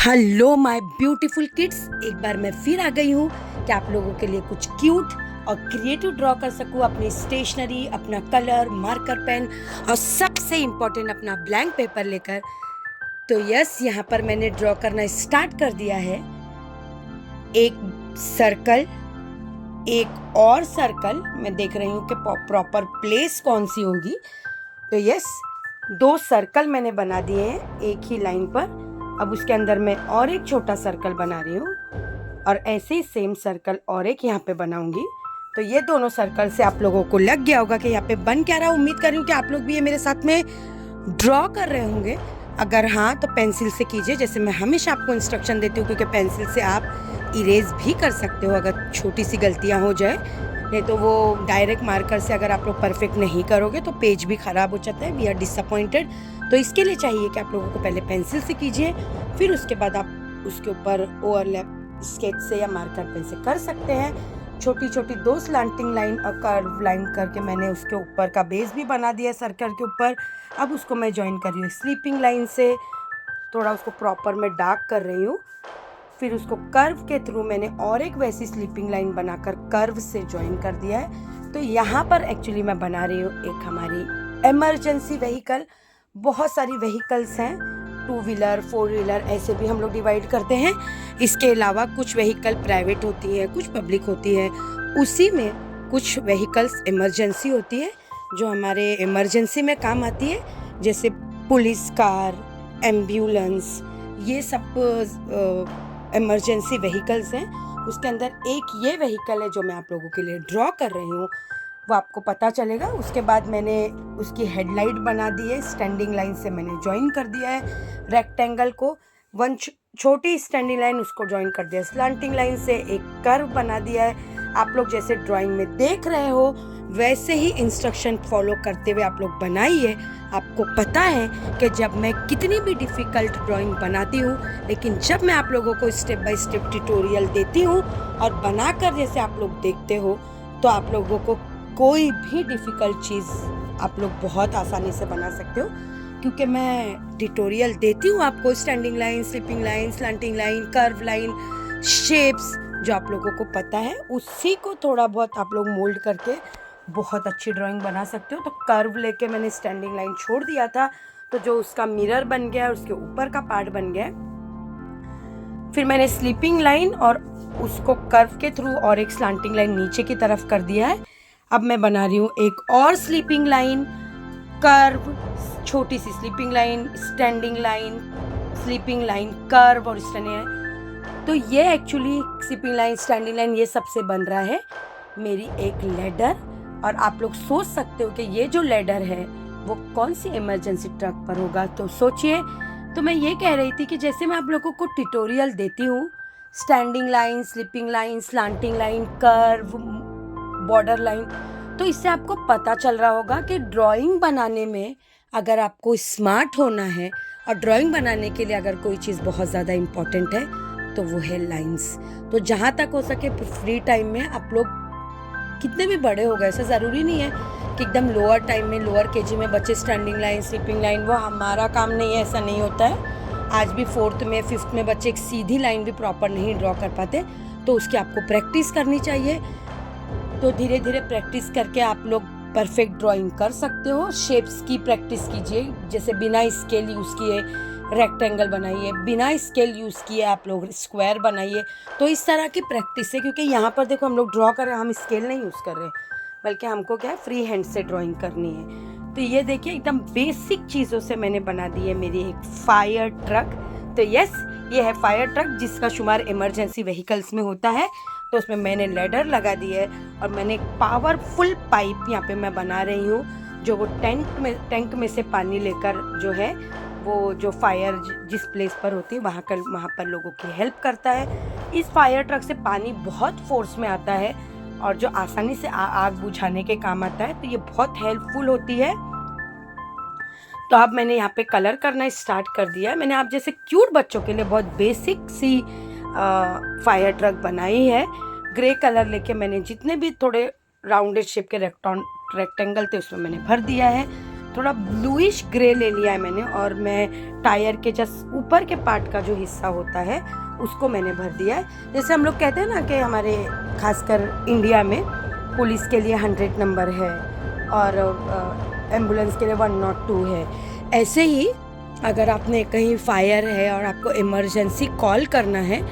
Hello my beautiful kids, एक बार मैं फिर आ गई हूँ कि आप लोगों के लिए कुछ क्यूट और क्रिएटिव ड्रॉ कर सकूँ अपनी स्टेशनरी, अपना कलर, मार्कर पेन और सबसे इम्पोर्टेंट अपना ब्लैंक पेपर लेकर। तो यस, यहाँ पर मैंने ड्रॉ करना स्टार्ट कर दिया है। एक सर्कल, एक और सर्कल, मैं देख रही हूँ कि प्रॉपर प्लेस कौन सी होगी। तो यस, 2 सर्कल मैंने बना दिए हैं एक ही लाइन पर। अब उसके अंदर मैं और एक छोटा सर्कल बना रही हूँ और ऐसे ही सेम सर्कल और एक यहाँ पे बनाऊंगी। तो ये दोनों सर्कल से आप लोगों को लग गया होगा कि यहाँ पे बन क्या रहा। उम्मीद कर रही हूँ कि आप लोग भी ये मेरे साथ में ड्रॉ कर रहे होंगे। अगर हाँ तो पेंसिल से कीजिए, जैसे मैं हमेशा आपको इंस्ट्रक्शन देती हूँ, क्योंकि पेंसिल से आप इरेज भी कर सकते हो अगर छोटी सी गलतियाँ हो जाए। नहीं तो वो डायरेक्ट मार्कर से अगर आप लोग परफेक्ट नहीं करोगे तो पेज भी ख़राब हो जाता है। We are disappointed. तो इसके लिए चाहिए कि आप लोगों को पहले पेंसिल से कीजिए, फिर उसके बाद आप उसके ऊपर ओवरलैप स्केच से या मार्कर पेन से कर सकते हैं। छोटी छोटी 2 स्लांटिंग लाइन और कर्व लाइन करके मैंने उसके ऊपर का बेस भी बना दिया सर्कल के ऊपर। अब उसको मैं ज्वाइन कर रही हूँ स्लीपिंग लाइन से, थोड़ा उसको प्रॉपर मैं डार्क कर रही हूँ। फिर उसको कर्व के थ्रू मैंने और एक वैसी स्लीपिंग लाइन बनाकर कर्व से ज्वाइन कर दिया है। तो यहाँ पर एक्चुअली मैं बना रही हूँ एक हमारी इमरजेंसी व्हीकल। बहुत सारी व्हीकल्स हैं, 2 व्हीलर 4 व्हीलर ऐसे भी हम लोग डिवाइड करते हैं। इसके अलावा कुछ व्हीकल प्राइवेट होती है, कुछ पब्लिक होती है। उसी में कुछ व्हीकल्स इमरजेंसी होती है जो हमारे इमरजेंसी में काम आती है, जैसे पुलिस कार, एम्बुलेंस, ये सब इमरजेंसी व्हीकल्स हैं। उसके अंदर एक ये व्हीकल है जो मैं आप लोगों के लिए ड्रॉ कर रही हूँ, वो आपको पता चलेगा। उसके बाद मैंने उसकी हेडलाइट बना दी है, स्टैंडिंग लाइन से मैंने ज्वाइन कर दिया है रेक्टेंगल को। 1 छोटी स्टैंडिंग लाइन उसको ज्वाइन कर दिया, स्लांटिंग लाइन से एक कर्व बना दिया है। आप लोग जैसे ड्राइंग में देख रहे हो वैसे ही इंस्ट्रक्शन फॉलो करते हुए आप लोग बनाइए। आपको पता है कि जब मैं कितनी भी डिफ़िकल्ट ड्राइंग बनाती हूँ, लेकिन जब मैं आप लोगों को स्टेप बाय स्टेप ट्यूटोरियल देती हूँ और बनाकर जैसे आप लोग देखते हो, तो आप लोगों को कोई भी डिफ़िकल्ट चीज़ आप लोग बहुत आसानी से बना सकते हो, क्योंकि मैं ट्यूटोरियल देती हूँ आपको standing line, sleeping line, slanting line, curve line, shapes जो आप लोगों को पता है, उसी को थोड़ा बहुत आप लोग मोल्ड करके बहुत अच्छी ड्राइंग बना सकते हो। तो कर्व लेके मैंने स्टैंडिंग लाइन छोड़ दिया था, तो जो उसका मिरर बन गया, उसके ऊपर का पार्ट बन गया। फिर मैंने स्लीपिंग लाइन और उसको कर्व के थ्रू और एक स्लांटिंग लाइन नीचे की तरफ कर दिया है। अब मैं बना रही हूँ एक और स्लीपिंग लाइन, कर्व, छोटी सी sleeping line, standing line, sleeping line, curve और स्टैंडिंग लाइन। तो ये actually sleeping line, standing line, ये सबसे बन रहा है मेरी एक लैडर। और आप लोग सोच सकते हो कि ये जो लैडर है वो कौन सी इमरजेंसी ट्रक पर होगा। तो सोचिए। तो मैं ये कह रही थी कि जैसे मैं आप लोगों को ट्यूटोरियल देती हूँ, standing line, sleeping line, slanting line, curve, border line, तो इससे आपको पता चल रहा होगा कि ड्राइंग बनाने में अगर आपको स्मार्ट होना है और ड्राइंग बनाने के लिए अगर कोई चीज़ बहुत ज़्यादा इम्पॉर्टेंट है तो वो है लाइंस। तो जहाँ तक हो सके फ्री टाइम में आप लोग कितने भी बड़े हो गए, ऐसा ज़रूरी नहीं है कि एकदम लोअर टाइम में, लोअर केजी में बच्चे स्टैंडिंग लाइन, स्लीपिंग लाइन, वो हमारा काम नहीं है, ऐसा नहीं होता है। आज भी 4th में 5th में बच्चे एक सीधी लाइन भी प्रॉपर नहीं ड्रॉ कर पाते, तो उसकी आपको प्रैक्टिस करनी चाहिए। तो धीरे धीरे प्रैक्टिस करके आप लोग परफेक्ट ड्राइंग कर सकते हो। शेप्स की प्रैक्टिस कीजिए, जैसे बिना स्केल यूज़ किए रेक्टेंगल बनाइए, बिना स्केल यूज़ किए आप लोग स्क्वायर बनाइए। तो इस तरह की प्रैक्टिस है, क्योंकि यहाँ पर देखो हम लोग ड्रॉ कर रहे हैं, हम स्केल नहीं यूज़ कर रहे, बल्कि हमको क्या है, फ्री हैंड से ड्राइंग करनी है। तो ये देखिए एकदम बेसिक चीज़ों से मैंने बना दी है मेरी एक फायर ट्रक। तो यस, ये है फायर ट्रक जिसका शुमार इमरजेंसी व्हीकल्स में होता है। तो उसमें मैंने लैडर लगा दी है और मैंने एक पावरफुल पाइप यहाँ पे मैं बना रही हूँ, जो वो टैंक में से पानी लेकर जो है वो जो फायर जिस प्लेस पर होती है वहाँ पर लोगों की हेल्प करता है। इस फायर ट्रक से पानी बहुत फोर्स में आता है और जो आसानी से आग बुझाने के काम आता है, तो ये बहुत हेल्पफुल होती है। तो अब मैंने यहाँ पे कलर करना स्टार्ट कर दिया है। मैंने आप जैसे क्यूट बच्चों के लिए बहुत बेसिक सी फायर ट्रक बनाई है। ग्रे कलर लेके मैंने जितने भी थोड़े राउंडेड शेप के रेक्टेंगल थे उसमें मैंने भर दिया है। थोड़ा ब्लूइश ग्रे ले लिया है मैंने, और मैं टायर के जस्ट ऊपर के पार्ट का जो हिस्सा होता है उसको मैंने भर दिया है। जैसे हम लोग कहते हैं ना कि हमारे खासकर इंडिया में पुलिस के लिए 100 नंबर है और एम्बुलेंस के लिए 102 है, ऐसे ही अगर आपने कहीं फायर है और आपको इमरजेंसी कॉल करना है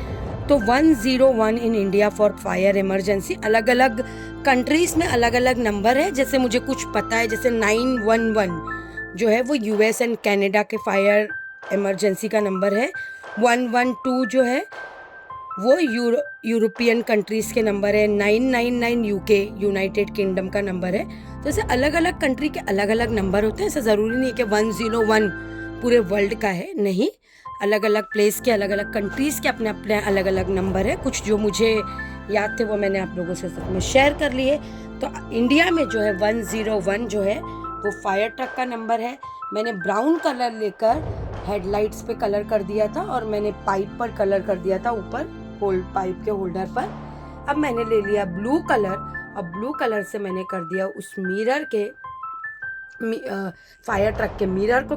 तो 101 in India for fire emergency. अलग अलग कंट्रीज़ में अलग अलग नंबर है। जैसे मुझे कुछ पता है, जैसे 911 जो है वो यूएस एंड कनाडा के फायर इमरजेंसी का नंबर है। 112 जो है वो यूरोपियन कंट्रीज़ के नंबर है। 999 यूके यूनाइटेड किंगडम का नंबर है। तो ऐसे अलग अलग कंट्री के अलग अलग नंबर होते हैं। ऐसा ज़रूरी नहीं है कि 101 पूरे वर्ल्ड का है, नहीं, अलग अलग प्लेस के अलग अलग कंट्रीज़ के अपने अपने अलग अलग नंबर है। कुछ जो मुझे याद थे वो मैंने आप लोगों से साथ में शेयर कर लिए। तो इंडिया में जो है 101 जो है वो फायर ट्रक का नंबर है। मैंने ब्राउन कलर लेकर हेडलाइट्स पे कलर कर दिया था और मैंने पाइप पर कलर कर दिया था ऊपर पाइप के होल्डर पर। अब मैंने ले लिया ब्लू कलर और ब्लू कलर से मैंने कर दिया उस मिरर के फायर ट्रक के मिरर को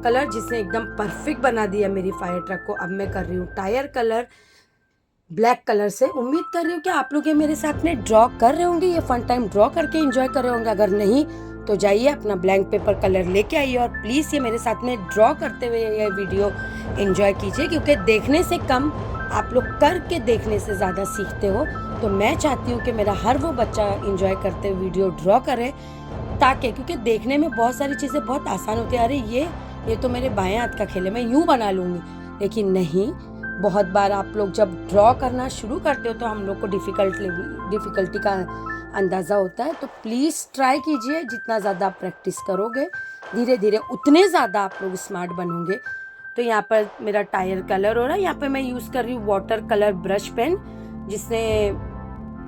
कलर जिसने एकदम परफेक्ट बना दिया मेरी फायर ट्रक को। अब मैं कर रही हूँ टायर कलर ब्लैक कलर से। उम्मीद कर रही हूँ कि आप लोग ये मेरे साथ में ड्रॉ कर रहे होंगे, ये फन टाइम ड्रॉ करके एंजॉय कर रहे होंगे। अगर नहीं तो जाइए अपना ब्लैंक पेपर कलर लेके आइए और प्लीज़ ये मेरे साथ में ड्रॉ करते हुए ये वीडियो एंजॉय कीजिए, क्योंकि देखने से कम आप लोग करके देखने से ज़्यादा सीखते हो। तो मैं चाहती हूँ कि मेरा हर वो बच्चा एंजॉय करते हुए वीडियो ड्रॉ करे, ताकि क्योंकि देखने में बहुत सारी चीज़ें बहुत आसान होती है। अरे ये तो मेरे बाएं हाथ का खेल है, मैं यूँ बना लूँगी, लेकिन नहीं, बहुत बार आप लोग जब ड्रॉ करना शुरू करते हो तो हम लोग को डिफ़िकल्टी का अंदाज़ा होता है। तो प्लीज़ ट्राई कीजिए, जितना ज़्यादा आप प्रैक्टिस करोगे धीरे धीरे उतने ज़्यादा आप लोग स्मार्ट बनोगे। तो यहाँ पर मेरा टायर कलर हो रहा है। यहाँ पर मैं यूज़ कर रही हूँ वाटर कलर ब्रश पेन,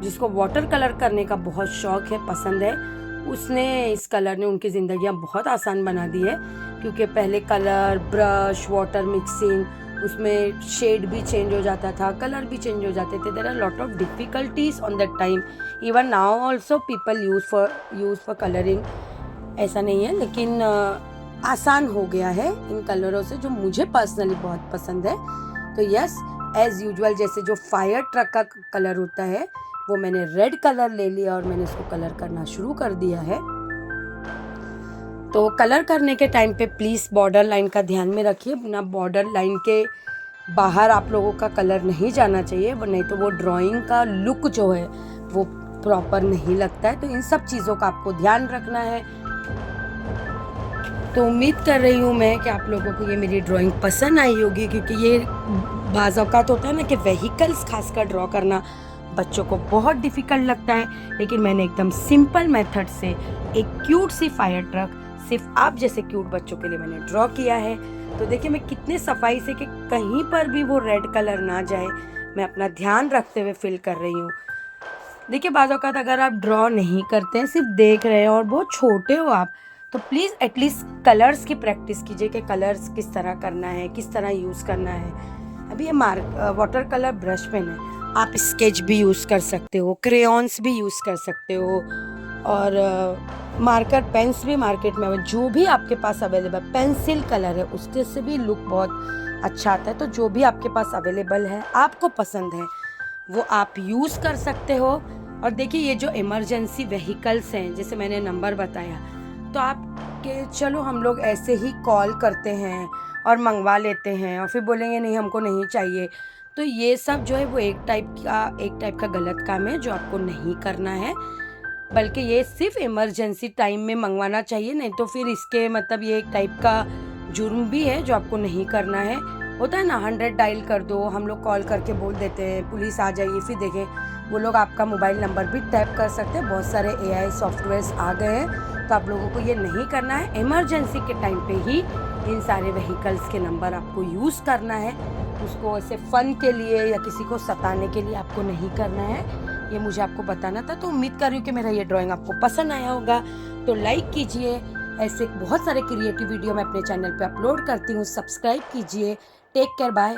जिसको वाटर कलर करने का बहुत शौक़ है, पसंद है, उसने इस कलर ने उनकी ज़िंदगियाँ बहुत आसान बना दी है। क्योंकि पहले कलर ब्रश वाटर मिक्सिंग, उसमें शेड भी चेंज हो जाता था, कलर भी चेंज हो जाते थे। There are lot of difficulties on that time. Even now also people use for colouring, ऐसा नहीं है, लेकिन आसान हो गया है इन कलरों से, जो मुझे पर्सनली बहुत पसंद है। तो यस, एज़ यूजुअल जैसे जो फायर ट्रक का कलर होता है वो मैंने रेड कलर ले लिया और मैंने इसको कलर करना शुरू कर दिया है। तो कलर करने के टाइम पे प्लीज़ बॉर्डर लाइन का ध्यान में रखिए, ना बॉर्डर लाइन के बाहर आप लोगों का कलर नहीं जाना चाहिए, नहीं तो वो ड्राइंग का लुक जो है वो प्रॉपर नहीं लगता है। तो इन सब चीज़ों का आपको ध्यान रखना है। तो उम्मीद कर रही हूँ मैं कि आप लोगों को ये मेरी ड्राइंग पसंद आई होगी, क्योंकि ये बाज़ औक़ात होता है ना कि व्हीकल्स खासकर ड्रॉ करना बच्चों को बहुत डिफ़िकल्ट लगता है, लेकिन मैंने एकदम सिंपल मेथड से एक क्यूट सी फायर ट्रक सिर्फ आप जैसे क्यूट बच्चों के लिए मैंने ड्रॉ किया है। तो देखिए मैं कितने सफाई से कि कहीं पर भी वो रेड कलर ना जाए, मैं अपना ध्यान रखते हुए फिल कर रही हूँ। देखिए बाज़ औक़ात अगर आप ड्रॉ नहीं करते हैं, सिर्फ देख रहे हैं और बहुत छोटे हो आप, तो प्लीज़ एटलीस्ट कलर्स की प्रैक्टिस कीजिए कि कलर्स किस तरह करना है, किस तरह यूज़ करना है। अभी ये वाटर कलर ब्रश पेन है, आप स्केच भी यूज़ कर सकते हो, क्रेयॉन्स भी यूज़ कर सकते हो, और मार्कर पेन्स भी मार्केट में जो भी आपके पास अवेलेबल, पेंसिल कलर है उसके से भी लुक बहुत अच्छा आता है। तो जो भी आपके पास अवेलेबल है, आपको पसंद है, वो आप यूज़ कर सकते हो। और देखिए ये जो इमरजेंसी व्हीकल्स हैं, जैसे मैंने नंबर बताया, तो आपके चलो हम लोग ऐसे ही कॉल करते हैं और मंगवा लेते हैं और फिर बोलेंगे नहीं हमको नहीं चाहिए। तो ये सब जो है वो एक टाइप का गलत काम है जो आपको नहीं करना है, बल्कि ये सिर्फ इमरजेंसी टाइम में मंगवाना चाहिए, नहीं तो फिर इसके मतलब ये एक टाइप का जुर्म भी है जो आपको नहीं करना है। होता है ना 100 डायल कर दो, हम लोग कॉल करके बोल देते हैं पुलिस आ जाइए, फिर देखें वो लोग आपका मोबाइल नंबर भी टैप कर सकते हैं। बहुत सारे AI सॉफ्टवेयर्स आ गए हैं, तो आप लोगों को ये नहीं करना है। इमरजेंसी के टाइम पे ही इन सारे व्हीकल्स के नंबर आपको यूज़ करना है, उसको ऐसे फ़न के लिए या किसी को सताने के लिए आपको नहीं करना है। ये मुझे आपको बताना था। तो उम्मीद कर रही हूँ कि मेरा ये ड्राइंग आपको पसंद आया होगा। तो लाइक कीजिए, ऐसे बहुत सारे क्रिएटिव वीडियो मैं अपने चैनल पे अपलोड करती हूँ, सब्सक्राइब कीजिए। Take care, bye.